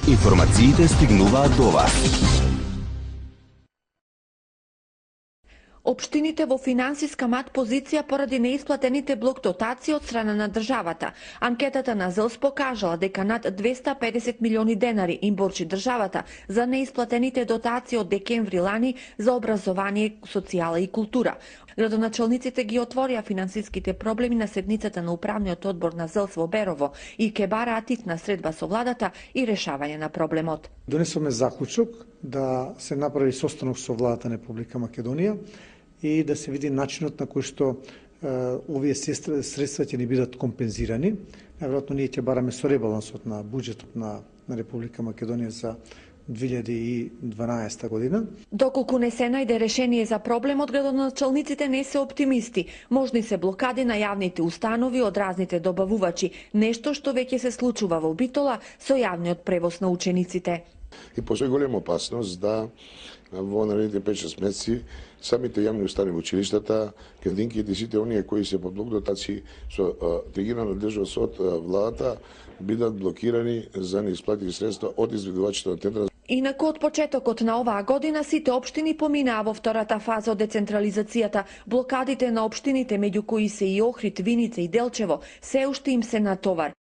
Информациите стигнуваат до вас. Општините во финансиска мат позиција поради неисплатените блок дотации од страна на државата. Анкетата на ЗЕЛС покажала дека над 250 милиони денари им борчи државата за неисплатените дотации од декември лани за образование, социјала и култура. Градоначалниците ги отворија финансиските проблеми на седницата на управниот одбор на ЗЕЛС во Берово и ке бараат итна средба со владата и решавање на проблемот. Донесоме заклучок да се направи состанок со владата на Република Македонија и да се види начинот на кој што овие средства ќе ни бидат компензирани. Наверојатно ние ќе бараме со ребалансот на буџетот на Република Македонија за 2012 година. Доколку не се најде решение за проблемот, градоначалниците не се оптимисти. Можни се блокади на јавните установи од разните добавувачи, нешто што веќе се случува во Битола со јавниот превоз на учениците. И постои голема опасност да во наредните 5-6 месеци самите јавни установи во училиштата, крединките и сите оние кои се под блок дотации со делегирана надлежност од владата бидат блокирани за неисплатени средства од изведувачите на тендера. Инаку од почетокот на оваа година сите општини поминаа во втората фаза од децентрализацијата. Блокадите на општините, меѓу кои се и Охрид, Виница и Делчево, се уште им се натовар.